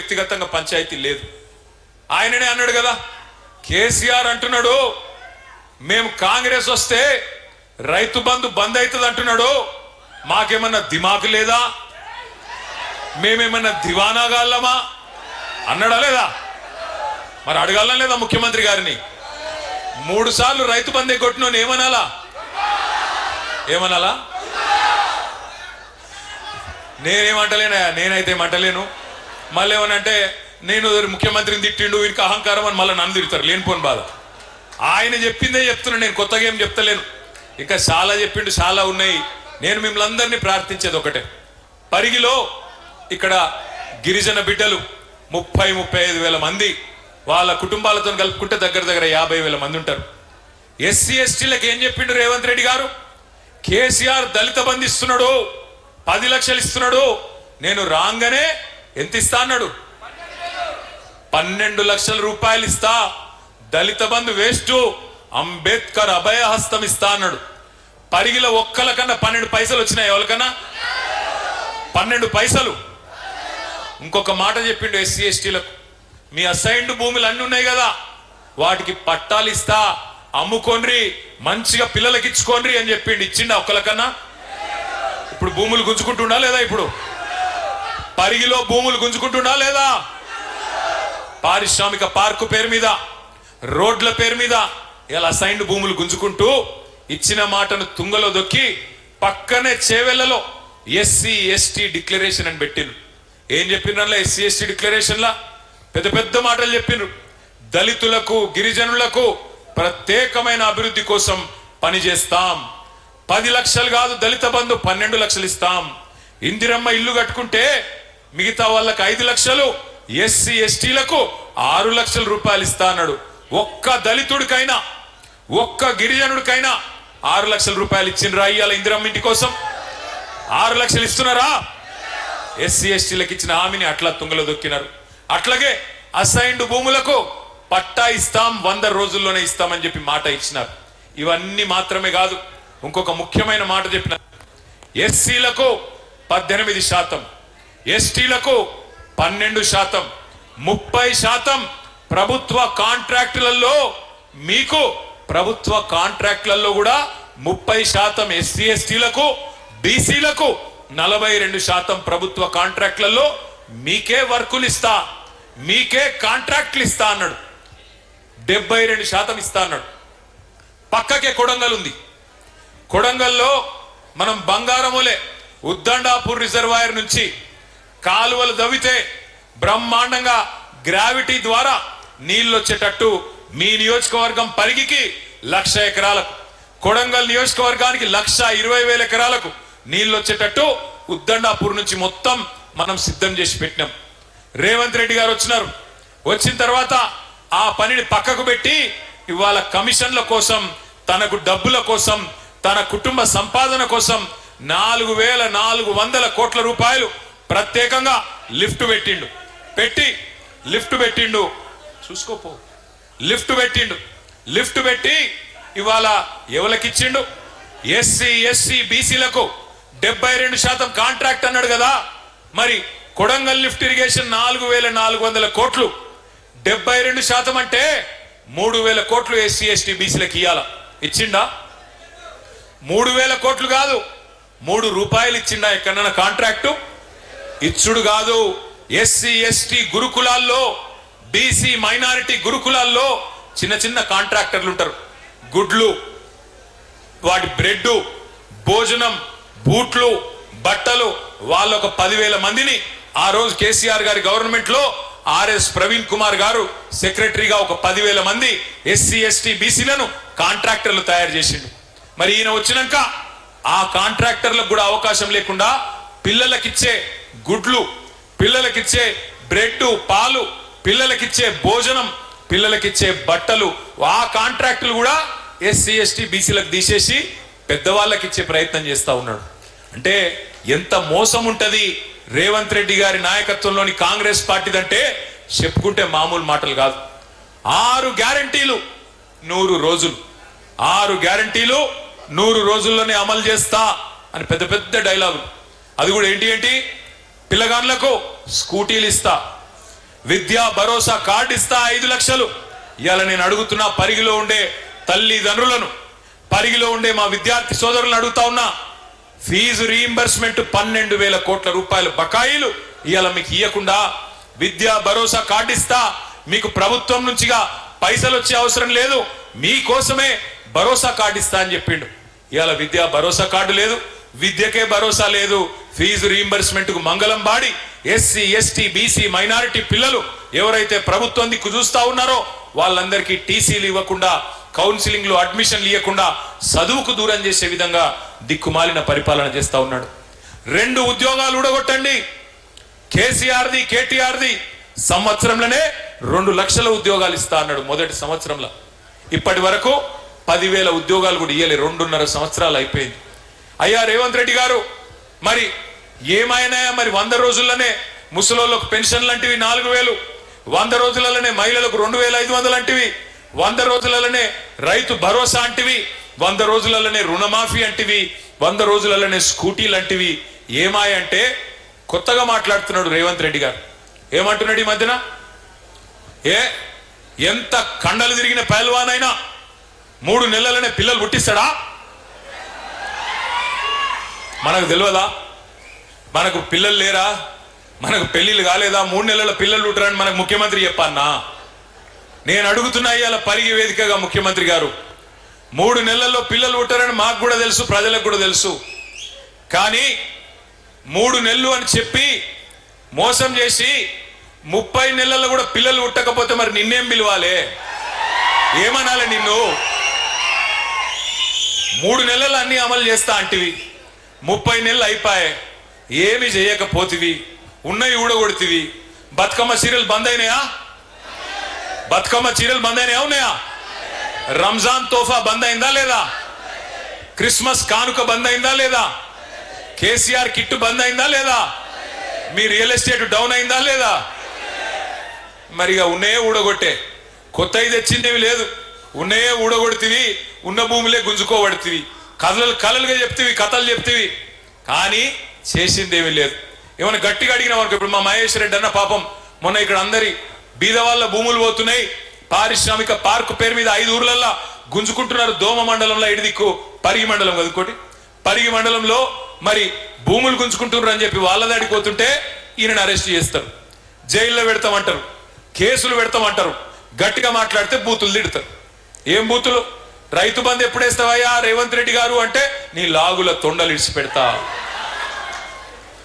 వ్యక్తిగతంగా పంచాయతీ లేదు. ఆయననే అన్నాడు కదా, కేసీఆర్ అంటున్నాడు మేము కాంగ్రెస్ వస్తే రైతు బంధు బంద్ అవుతుంది అంటున్నాడు, మాకేమన్నా దిమాకు లేదా, మేమేమన్నా దివానాగాళ్ళమా అన్నాడా లేదా? మరి అడగాల లేదా ముఖ్యమంత్రి గారిని? 3 సార్లు రైతు బంధే కొట్టినోని ఏమనాలా? నేనేమంటలేనా? నేనైతే ఏమంటలేను. మళ్ళీ ఏమనంటే నేను ముఖ్యమంత్రిని తిట్టిండు, వీరికి అహంకారం అని మళ్ళీ నన్ను తిడతారు, లేనిపోని బాధ. ఆయన చెప్పిందే చెప్తున్నా, నేను కొత్తగా ఏం చెప్తలేను. ఇంకా చాలా చెప్పిండు, చాలా ఉన్నాయి. నేను మిమ్మల్ని అందరినీ ప్రార్థించేది ఒకటే, పరిగిలో ఇక్కడ గిరిజన బిడ్డలు 30-35 వేల మంది, వాళ్ళ కుటుంబాలతో కలుపుకుంటే దగ్గర 50 వేల మంది ఉంటారు. ఎస్సీ ఎస్టీలకు ఏం చెప్పిండు రేవంత్ రెడ్డి గారు? కేసీఆర్ దళిత బంధు ఇస్తున్నాడు, 10 లక్షలు ఇస్తున్నాడు, నేను రాగానే ఎంత ఇస్తా అన్నాడు? 12 లక్షల రూపాయలు ఇస్తా, దళిత బంధు వేస్ట్, అంబేద్కర్ అభయహస్తం ఇస్తా అన్నాడు. పరిగిలో ఒక్కలకన్నా 12 పైసలు వచ్చినాయి, ఎవరికన్నా 12 పైసలు. ఇంకొక మాట చెప్పిండు ఎస్సీ ఎస్టీలకు, మీ అసైన్డ్ భూములు అన్ని ఉన్నాయి కదా, వాటికి పట్టాలు ఇస్తా, అమ్ముకోండ్రి, మంచిగా పిల్లలకి ఇచ్చుకోండ్రి అని చెప్పిండు. ఇచ్చిండా ఒక్కలకన్నా? ఇప్పుడు భూములు గుంజుకుంటుండా లేదా? ఇప్పుడు పరిగిలో భూములు గుంజుకుంటుండా లేదా? పారిశ్రామిక పార్కు పేరు మీద, రోడ్ల పేరు మీద ఇలా అసైన్డ్ భూములు గుంజుకుంటూ ఇచ్చిన మాటను తుంగలో దొక్కి పక్కనే చేవెళ్లలో ఎస్సీ ఎస్టీ డిక్లరేషన్ అని పెట్టిండ్రు. ఏం చెప్పినట్లా ఎస్సీ ఎస్టీ డిక్లరేషన్ లా పెద్ద పెద్ద మాటలు చెప్పిండ్రు. దళితులకు గిరిజనులకు ప్రత్యేకమైన అభివృద్ధి కోసం పనిచేస్తాం, 10 లక్షలు కాదు దళిత బంధు 12 లక్షలు ఇస్తాం, ఇందిరమ్మ ఇల్లు కట్టుకుంటే మిగతా వాళ్ళకి 5 లక్షలు, ఎస్సీ ఎస్టీలకు 6 లక్షల రూపాయలు ఇస్తా అన్నాడు. ఒక్క దళితుడికైనా ఒక్క గిరిజనుడికైనా 6 లక్షల రూపాయలు ఇచ్చిండ్రా ఇయ్యాల ఇందిరమ్మ ఇంటి కోసం? 6 లక్షలు ఇస్తున్నారా? ఎస్సీ ఎస్టీలకు ఇచ్చిన హామీని అట్లా తుంగలో దొక్కినారు. అట్లాగే అసైన్డ్ భూములకు పట్టా ఇస్తాం, 100 రోజుల్లోనే ఇస్తామని చెప్పి మాట ఇచ్చినారు. ఇవన్నీ మాత్రమే కాదు, ఇంకొక ముఖ్యమైన మాట చెప్పినారు. ఎస్సీలకు 18%, ఎస్టీలకు 12%, 30% ప్రభుత్వ కాంట్రాక్టులలో, మీకు ప్రభుత్వ కాంట్రాక్టులలో కూడా 30% ఎస్సీ ఎస్టీలకు, బీసీలకు 42% ప్రభుత్వ కాంట్రాక్టులలో మీకే వర్కులు ఇస్తా, మీకే కాంట్రాక్టులు ఇస్తా అన్నాడు. 72% ఇస్తా అన్నాడు. పక్కకే కొడంగల్ ఉంది. కొడంగల్లో మనం బంగారములే ఉద్దండాపూర్ రిజర్వాయర్ నుంచి కాలువలు దవ్వితే బ్రహ్మాండంగా గ్రావిటీ ద్వారా నీళ్లు వచ్చేటట్టు మీ నియోజకవర్గం పరిగికి 1,00,000 ఎకరాలకు, కొడంగల్ నియోజకవర్గానికి 1,20,000 ఎకరాలకు నీళ్లు వచ్చేటట్టు ఉద్దండాపూర్ నుంచి మొత్తం మనం సిద్ధం చేసి పెట్టినాం. రేవంత్ రెడ్డి గారు వచ్చినారు. వచ్చిన తర్వాత ఆ పనిని పక్కకు పెట్టి ఇవాళ కమిషన్ల కోసం, తనకు డబ్బుల కోసం, తన కుటుంబ సంపాదన కోసం 4,400 కోట్ల రూపాయలు ప్రత్యేకంగా లిఫ్ట్ పెట్టిండు. చూసుకోపో, లిఫ్ట్ పెట్టి ఇవాళ ఎవరికిచ్చిండు? ఎస్సీ ఎస్సీ బీసీలకు 72% కాంట్రాక్ట్ అన్నాడు కదా. మరి కొడంగల్ లిఫ్ట్ ఇరిగేషన్ 4,400 కోట్లు, 72% అంటే 3,000 కోట్లు ఎస్సీ ఎస్టీ బీసీలకు ఇయ్యాల. ఇచ్చిండా? 3,000 కోట్లు కాదు, 3 రూపాయలు ఇచ్చిండా ఎక్కడన్నా కాంట్రాక్టు? ఇచ్చుడు కాదు. ఎస్సీ ఎస్టీ గురుకులాల్లో, బీసీ మైనారిటీ గురుకులాల్లో చిన్న చిన్న కాంట్రాక్టర్లు ఉంటారు. గుడ్లు, వాటి బ్రెడ్, భోజనం, బూట్లు, బట్టలు, వాళ్ళ ఒక 10,000 మందిని ఆ రోజు కేసీఆర్ గారి గవర్నమెంట్ లో ఆర్ఎస్ ప్రవీణ్ కుమార్ గారు సెక్రటరీగా ఒక 10,000 మంది ఎస్సీ ఎస్టీ బీసీలను కాంట్రాక్టర్లు తయారు చేసిండు. మరి ఈయన వచ్చినాక ఆ కాంట్రాక్టర్లకు కూడా అవకాశం లేకుండా పిల్లలకిచ్చే గుడ్లు, పిల్లలకిచ్చే బ్రెడ్, పాలు, పిల్లలకిచ్చే భోజనం, పిల్లలకిచ్చే బట్టలు, ఆ కాంట్రాక్టులు కూడా ఎస్సీ ఎస్టీ బీసీలకు తీసేసి పెద్దవాళ్ళకి ఇచ్చే ప్రయత్నం చేస్తా ఉన్నాడు. అంటే ఎంత మోసం ఉంటది రేవంత్ రెడ్డి గారి నాయకత్వంలోని కాంగ్రెస్ పార్టీదంటే చెప్పుకుంటే మామూలు మాటలు కాదు. 6 గ్యారంటీలు 100 రోజులు, 6 గ్యారంటీలు 100 రోజుల్లోనే అమలు చేస్తా అని పెద్ద పెద్ద డైలాగులు. అది కూడా ఏంటి? పిల్లగాళ్ళకు స్కూటీలు ఇస్తా, విద్యా భరోసా కార్డు ఇస్తా 5 లక్షలు. ఇవాళ నేను అడుగుతున్నా పరిగిలో ఉండే తల్లిదండ్రులను, పరిగిలో ఉండే మా విద్యార్థి సోదరులను అడుగుతా ఉన్నా, ఫీజు రీయింబర్స్మెంట్ 12,000 కోట్ల రూపాయలు బకాయిలు ఇవాళ మీకు ఇవ్వకుండా విద్యా భరోసా కార్డు ఇస్తా, మీకు ప్రభుత్వం నుంచిగా పైసలు వచ్చే అవసరం లేదు, మీకోసమే భరోసా కార్డు ఇస్తా అని చెప్పిండు. ఇవాళ విద్యా భరోసా కార్డు లేదు, విద్యకే భరోసా లేదు. ఫీజు రీయింబర్స్మెంట్ కు మంగళం body SC ST BC minority పిల్లలు ఎవరైతే ప్రభుత్వం దిక్కు చూస్తా ఉన్నారో వాళ్ళందరికీ టీసీలు ఇవ్వకుండా, కౌన్సిలింగ్ లో అడ్మిషన్లు ఇవ్వకుండా చదువుకు దూరం చేసే విధంగా దిక్కుమాలిన పరిపాలన చేస్తా ఉన్నాడు. 2 ఉద్యోగాలు ఊడగొట్టండి. కేసీఆర్ది కేటీఆర్ది సంవత్సరంలోనే 2 లక్షల ఉద్యోగాలు ఇస్తా అన్నాడు మొదటి సంవత్సరంలో. ఇప్పటి వరకు 10,000 ఉద్యోగాలు కూడా ఇయ్యలే. 2.5 సంవత్సరాలు అయిపోయింది. అయ్యా రేవంత్ రెడ్డి గారు, మరి ఏమైనాయా? మరి 100 రోజుల్లోనే ముసలోళ్ళకు పెన్షన్లు అంటివి 4,000, 100 రోజులలోనే మహిళలకు 2,500 అంటివి, 100 రోజులలోనే రైతు భరోసా అంటివి, 100 రోజులలోనే రుణమాఫీ అంటివి, 100 రోజులలోనే స్కూటీలు అంటివి. ఏమాయంటే కొత్తగా మాట్లాడుతున్నాడు రేవంత్ రెడ్డి గారు. ఏమంటున్నాడు ఈ మధ్యన? ఎంత కండలు తిరిగిన పహల్వానైనా 3 నెలలనే పిల్లలు పుట్టిస్తాడా? మనకు తెలియదా? మనకు పిల్లలు లేరా? మనకు పెళ్లిళ్ళు కాలేదా? 3 నెలల పిల్లలు పుట్టరని మనకు ముఖ్యమంత్రి చెప్పన్నా? నేను అడుగుతున్నా ఇవాళ పరిగి వేదికగా, ముఖ్యమంత్రి గారు, 3 నెలల్లో పిల్లలు పుట్టరని మాకు కూడా తెలుసు, ప్రజలకు కూడా తెలుసు. కానీ 3 నెలలు అని చెప్పి మోసం చేసి 30 నెలల్లో కూడా పిల్లలు పుట్టకపోతే మరి నిన్నేం పిలవాలి? ఏమనాలి నిన్ను? 3 నెలలు అన్ని అమలు చేస్తా అంటివి, 30 నెలలు అయిపోయాయి, ఏమి చేయకపోతివి, ఉన్నవి ఊడగొడితివి. బతుకమ్మ చీరలు బంద్ అయినాయా? బతుకమ్మ చీరలు బంద్ అయినాయా? ఉన్నాయా? రంజాన్ తోఫా బంద్ అయిందా లేదా? క్రిస్మస్ కానుక బంద్ అయిందా లేదా? కేసీఆర్ కిట్టు బంద్ అయిందా లేదా? మీ రియల్ ఎస్టేట్ డౌన్ అయిందా లేదా? మరిగా ఉన్నాయే ఊడగొట్టే, కొత్తవి తెచ్చిందేవి లేదు. ఉన్నాయే ఊడగొడితివి, ఉన్న భూమిలే గుంజుకోబడితివి, కలలుగా చెప్తివి, కథలు చెప్తివి, కానీ చేసిందేమీ లేదు. ఏమైనా గట్టిగా అడిగినా మనకు. ఇప్పుడు మా మహేష్ రెడ్డి అన్న పాపం మొన్న ఇక్కడ అందరి బీద వాళ్ళ భూములు పోతున్నాయి, పారిశ్రామిక పార్కు పేరు మీద 5 ఊర్లల్లో గుంజుకుంటున్నారు. దోమ మండలంలో ఇడిదిక్కు పరిగి మండలం కదుకోటి, పరిగి మండలంలో మరి భూములు గుంజుకుంటున్నారు అని చెప్పి వాళ్ళ దాడికి పోతుంటే ఈయనను అరెస్ట్ చేస్తారు, జైల్లో పెడతామంటారు, కేసులు పెడతామంటారు. గట్టిగా మాట్లాడితే బూతులు తిడతారు. ఏం బూతులు? రైతు బంధు ఎప్పుడేస్తావయ్యా రేవంత్ రెడ్డి గారు అంటే నీ లాగుల తొండలు ఇడిచి పెడతా.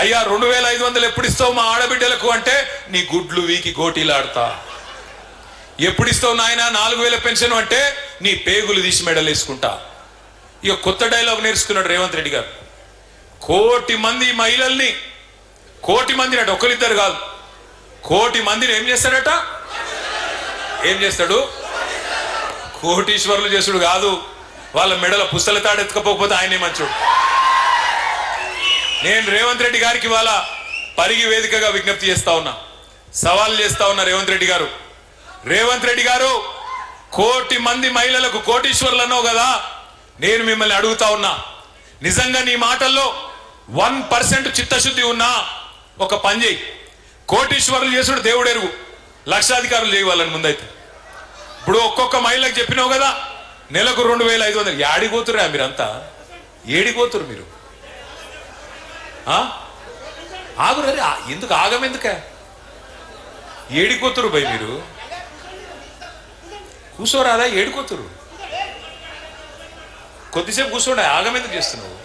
అయ్యా 2,500 ఎప్పుడు ఇస్తావు మా ఆడబిడ్డలకు అంటే నీ గుడ్లు వీకి గోటీలాడతా. ఎప్పుడు ఇస్తావు నాయన 4,000 పెన్షన్ అంటే నీ పేగులు తీసి మెడలు వేసుకుంటా. ఇక కొత్త డైలాగ్ నేర్చుకున్నాడు రేవంత్ రెడ్డి గారు. 1,000,000 మంది మహిళల్ని, 1,000,000 మందిని అట, ఒకరిద్దరు కాదు, 1,000,000 మందిని ఏం చేస్తాడట? ఏం చేస్తాడు? కోటీశ్వరులు చేసుడు కాదు, వాళ్ళ మెడల పుస్తల తాడు ఎత్తుకపోకపోతే ఆయనే మంచోడు. నేను రేవంత్ రెడ్డి గారికి వాళ్ళ పరిగి వేదికగా విజ్ఞప్తి చేస్తా ఉన్నా, సవాల్ చేస్తా ఉన్నా. రేవంత్ రెడ్డి గారు, రేవంత్ రెడ్డి గారు, 1,000,000 మంది మహిళలకు కోటీశ్వరులు అన్నావు కదా, నేను మిమ్మల్ని అడుగుతా ఉన్నా, నిజంగా నీ మాటల్లో 1% చిత్తశుద్ధి ఉన్నా ఒక పని చేయి. కోటీశ్వరులు చేసుడు దేవుడెరుగు, లక్షాధికారులు చేయవాలని ముందైతే. ఇప్పుడు ఒక్కొక్క మహిళకు చెప్పినావు కదా నెలకు 2,500. ఏడిపోతురా మీరంతా? ఏడిపోతురు మీరు? ఆగురు. ఎందుకు ఆగమెందుక? ఏడిపోతురు భయ్ మీరు? కూర్చోరాదా? ఏడిపోతురు. కొద్దిసేపు కూర్చోండి, ఆగమెందుకు చేస్తున్నావు?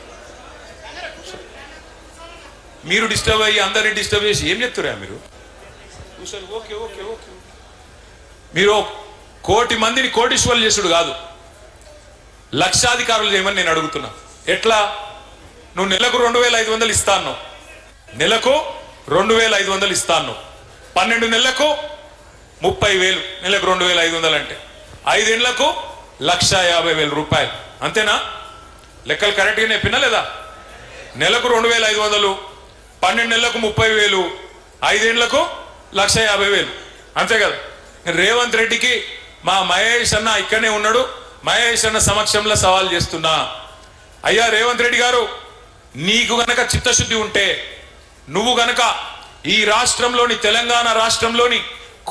మీరు డిస్టర్బ్ అయ్యి అందరినీ డిస్టర్బ్ చేసి ఏం చెప్తురా మీరు? కూర్చొని ఓకే ఓకే ఓకే. మీరు 1,000,000 మందిని కోటీశ్వరులు చేసుడు కాదు, లక్షాధికారులు చేయమని నేను అడుగుతున్నా. ఎట్లా? నువ్వు నెలకు 2,500 ఇస్తాను, నెలకు 2,500 ఇస్తాను, 12 నెలలకు 30,000, నెలకు 2,500 అంటే 5 ఏళ్లకు 1,50,000 రూపాయలు. అంతేనా? లెక్కలు కరెక్ట్గా చెప్పినా లేదా? నెలకు 2,500, 12 నెలలకు 30,000, 5 ఏళ్లకు 1,50,000. అంతే కదా? రేవంత్ రెడ్డికి మా మహేష్ అన్న ఇక్కడనే ఉన్నాడు, మహేష్ అన్న సమక్షంలో సవాల్ చేస్తున్నా. అయ్యా రేవంత్ రెడ్డి గారు, నీకు గనక చిత్తశుద్ధి ఉంటే, నువ్వు గనక ఈ రాష్ట్రంలోని తెలంగాణ రాష్ట్రంలోని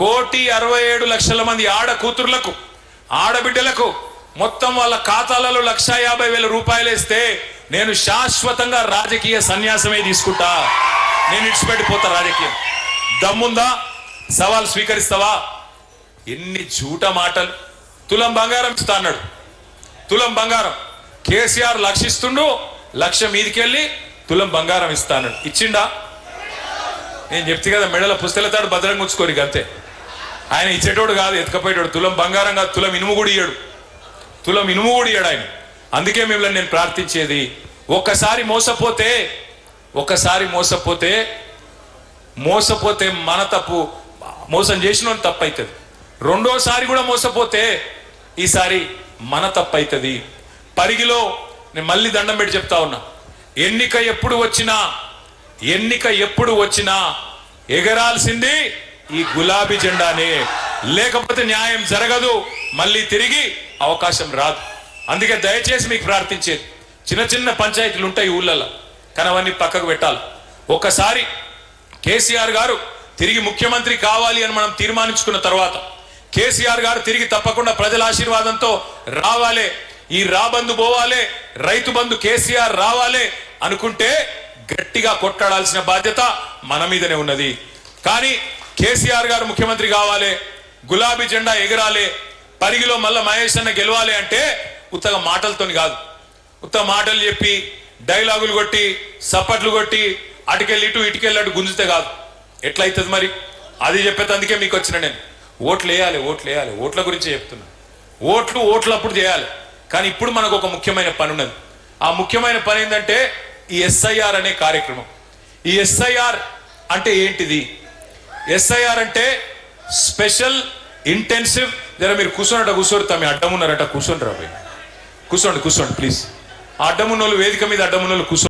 1,67,00,000 మంది ఆడ కూతుర్లకు ఆడబిడ్డలకు మొత్తం వాళ్ళ ఖాతాలలో 1,50,000 రూపాయలు వేస్తే నేను శాశ్వతంగా రాజకీయ సన్యాసమే తీసుకుంటా, నేను ఇడిచిపెట్టిపోతా రాజకీయం. దమ్ముందా? సవాల్ స్వీకరిస్తావా? ఎన్ని జూట మాటలు. తులం బంగారం ఇస్తా అన్నాడు, తులం బంగారం. కేసీఆర్ లక్షిస్తుండు, 1,00,000 మీదికెళ్ళి తులం బంగారం ఇస్తా అన్నాడు. ఇచ్చిండా? నేను చెప్తే కదా మెడల పుస్తలతాడు భద్రంగా ఉంచుకోరు అంతే. ఆయన ఇచ్చేటోడు కాదు, ఎత్తుకపోయేటోడు. తులం బంగారం కాదు, తులం ఇనుము కూడా ఇయ్యాడు, తులం ఇనుము కూడా ఇయ్యాడు ఆయన. అందుకే మిమ్మల్ని నేను ప్రార్థించేది, ఒక్కసారి మోసపోతే మన తప్పు, మోసం చేసిన తప్పు అవుతుంది. రెండోసారి కూడా మోసపోతే ఈసారి మన తప్పు అవుతుంది. పరిగిలో నేను మళ్ళీ దండం పెట్టి చెప్తా ఉన్నా, ఎన్నిక ఎప్పుడు వచ్చినా ఎగరాల్సింది ఈ గులాబీ జెండానే, లేకపోతే న్యాయం జరగదు, మళ్ళీ తిరిగి అవకాశం రాదు. అందుకే దయచేసి మీకు ప్రార్థించేది, చిన్న చిన్న పంచాయతీలు ఉంటాయి ఊళ్ళల్లో, కానీ అవన్నీ పక్కకు పెట్టాలి. ఒకసారి కేసీఆర్ గారు తిరిగి ముఖ్యమంత్రి కావాలి అని మనం తీర్మానించుకున్న తర్వాత, కేసీఆర్ గారు తిరిగి తప్పకుండా ప్రజల ఆశీర్వాదంతో రావాలి, ఈ రాబందు పోవాలి, రైతు బంధు కేసీఆర్ రావాలి అనుకుంటే గట్టిగా కొట్టాడాల్సిన బాధ్యత మన మీదనే ఉన్నది. కానీ కేసీఆర్ గారు ముఖ్యమంత్రి కావాలి, గులాబీ జెండా ఎగరాలి, పరిగిలో మళ్ళా మహేష్ అన్న గెలవాలి అంటే ఉత్తగా మాటలతోని కాదు. ఉత్తగా మాటలు చెప్పి డైలాగులు కొట్టి సప్పట్లు కొట్టి అటుకెళ్ళి ఇటుకెళ్ళి గుంజితే కాదు. ఎట్లయితుంది మరి? అది చెప్పేది. అందుకే మీకు వచ్చిన నేను ఓట్లు వేయాలి, ఓట్ల గురించి చెప్తున్నా. ఓట్లప్పుడు చేయాలి, కానీ ఇప్పుడు మనకు ఒక ముఖ్యమైన పని ఉన్నది. ఆ ముఖ్యమైన పని ఏంటంటే ఈ ఎస్ఐఆర్ అనే కార్యక్రమం. ఈ ఎస్ఐఆర్ అంటే ఏంటిది? ఎస్ఐఆర్ అంటే స్పెషల్ ఇంటెన్సివ్. జర మీరు కూర్చోరు, తమ అడ్డం ఉన్నారట, కూర్చోండి రా, కూర్చోండి ప్లీజ్. ఆ అడ్డమున్నోళ్ళు వేదిక మీద అడ్డమున్నోళ్ళు కూర్చో.